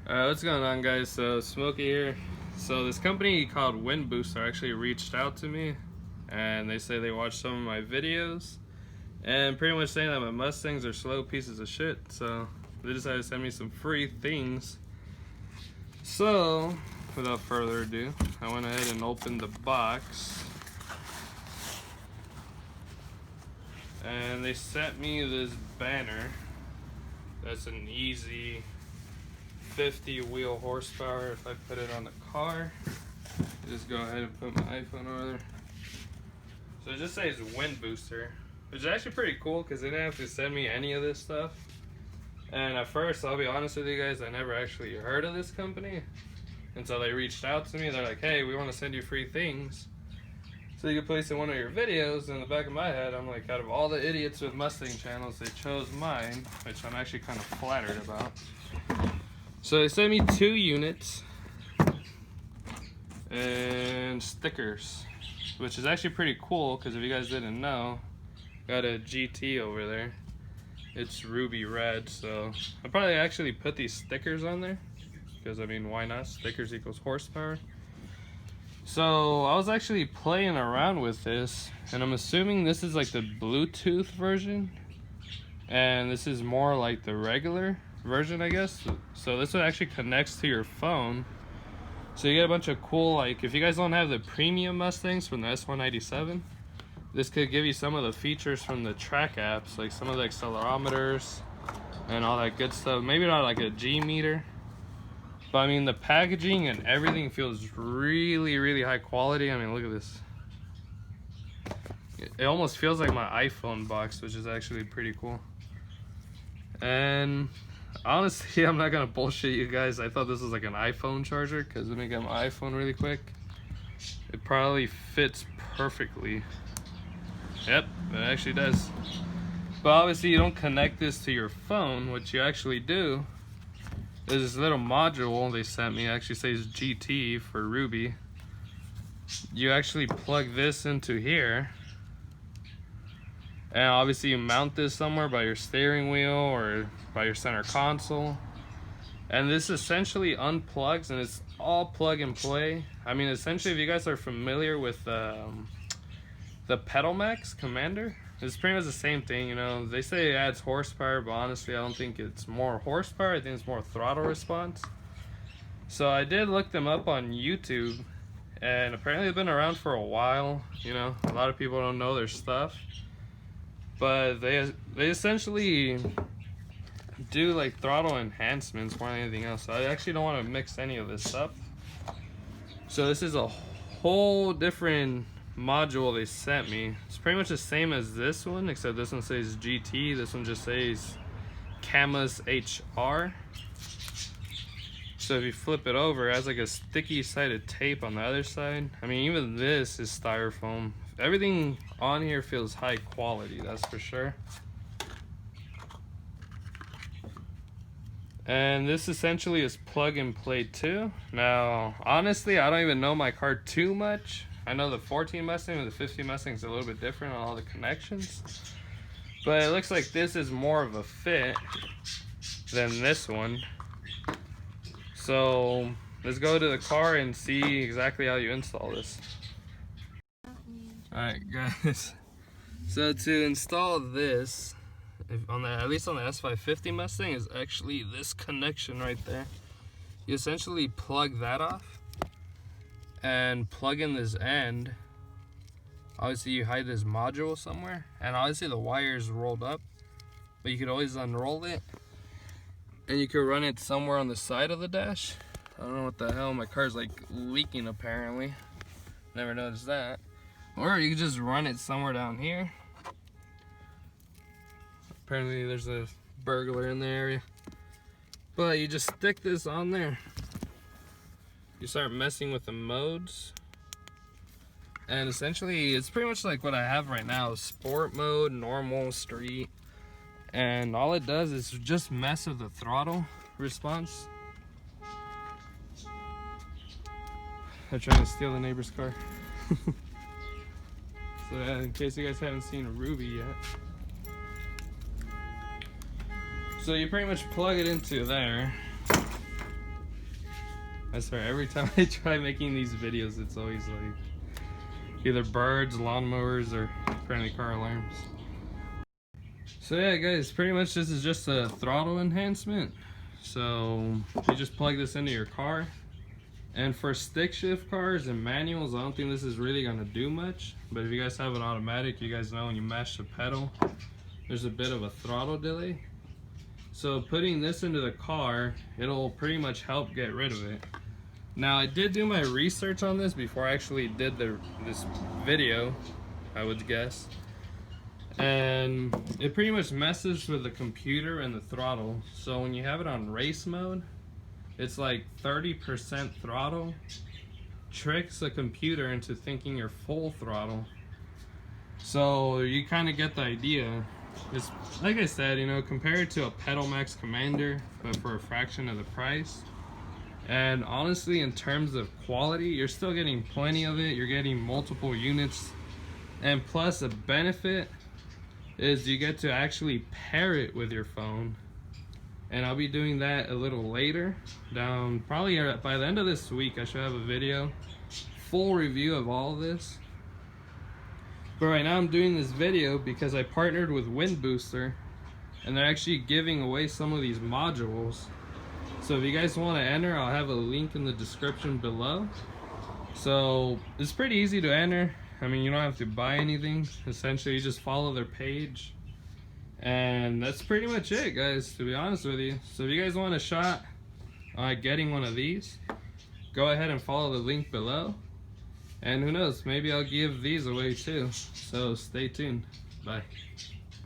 What's going on, guys? So Smokey here. So this company called WINDBOOSTER actually reached out to me, and they say they watched some of my videos and pretty much saying that my Mustangs are slow pieces of shit. So they decided to send me some free things. So without further ado, I went ahead and opened the box, and they sent me this banner that's an easy 50 wheel horsepower. If I put it on the car, just go ahead and put my iPhone over there. So it just says WINDBOOSTER, which is actually pretty cool because they didn't have to send me any of this stuff. And at first, I'll be honest with you guys, I never actually heard of this company until they reached out to me. They're like, hey, we want to send you free things so you can place in one of your videos. In the back of my head, I'm like, out of all the idiots with Mustang channels, they chose mine, which I'm actually kind of flattered about. So they sent me 2 units and stickers, which is actually pretty cool because if you guys didn't know, got a GT over there. It's ruby red, so I'll probably actually put these stickers on there because, I mean, why not? Stickers equals horsepower. So I was actually playing around with this, and I'm assuming this is like the Bluetooth version, and this is more like the regular version, I guess. So this one actually connects to your phone, so you get a bunch of cool, like if you guys don't have the premium Mustangs from the S197, this could give you some of the features from the track apps, like some of the accelerometers and all that good stuff. Maybe not like a G meter, but I mean the packaging and everything feels really high quality. I mean, look at this. It almost feels like my iPhone box, which is actually pretty cool. And honestly, I'm not gonna bullshit you guys. I thought this was like an iPhone charger, because let me get my iPhone really quick. It probably fits perfectly. Yep, it actually does. But obviously you don't connect this to your phone. What you actually do is this little module they sent me, actually says GT for Ruby. You actually plug this into here, and obviously you mount this somewhere by your steering wheel or by your center console, and this essentially unplugs and it's all plug and play. I mean, essentially, if you guys are familiar with the Pedal Max Commander, it's pretty much the same thing. You know, they say it adds horsepower, but honestly I don't think it's more horsepower. I think it's more throttle response. So I did look them up on YouTube, and apparently they've been around for a while. You know, a lot of people don't know their stuff, but they essentially do like throttle enhancements more than anything else. So I actually don't want to mix any of this up. So this is a whole different module they sent me. It's pretty much the same as this one, except this one says GT, this one just says Camas HR. So if you flip it over, it has like a sticky sided tape on the other side. I mean, even this is styrofoam. Everything on here feels high quality, that's for sure. And this essentially is plug and play too. Now, honestly, I don't even know my car too much. I know the 14 Mustang and the 15 Mustang is a little bit different on all the connections, but it looks like this is more of a fit than this one. So let's go to the car and see exactly how you install this. Alright guys, so to install this, at least on the S550 Mustang, is actually this connection right there. You essentially plug that off and plug in this end. Obviously you hide this module somewhere, and obviously the wire is rolled up, but you could always unroll it and you could run it somewhere on the side of the dash. I don't know what the hell, my car's like leaking apparently, never noticed that. Or you could just run it somewhere down here. Apparently there's a burglar in the area, but you just stick this on there. You start messing with the modes, and essentially it's pretty much like what I have right now: sport mode, normal, street, and all it does is just mess with the throttle response. They're trying to steal the neighbor's car. So in case you guys haven't seen Ruby yet, so you pretty much plug it into there, I swear, every time I try making these videos, it's always like either birds, lawnmowers, or apparently car alarms. So yeah guys, pretty much this is just a throttle enhancement. So you just plug this into your car. And for stick shift cars and manuals, I don't think this is really gonna do much. But if you guys have an automatic, you guys know when you mash the pedal, there's a bit of a throttle delay. So putting this into the car, it'll pretty much help get rid of it. Now I did do my research on this before I actually did this video, I would guess. And it pretty much messes with the computer and the throttle. So when you have it on race mode, it's like 30% throttle, tricks the computer into thinking you're full throttle. So you kind of get the idea. It's like I said, you know, compared to a Pedal Max Commander, but for a fraction of the price. And honestly, in terms of quality, you're still getting plenty of it. You're getting multiple units, and plus a benefit is you get to actually pair it with your phone. And I'll be doing that a little later, down probably by the end of this week. I should have a video, full review of all of this. But right now I'm doing this video because I partnered with WINDBOOSTER, and they're actually giving away some of these modules. So if you guys want to enter, I'll have a link in the description below. So it's pretty easy to enter. I mean, you don't have to buy anything. Essentially, you just follow their page. And that's pretty much it, guys, to be honest with you. So if you guys want a shot at getting one of these, go ahead and follow the link below. And who knows, maybe I'll give these away too. So stay tuned. Bye.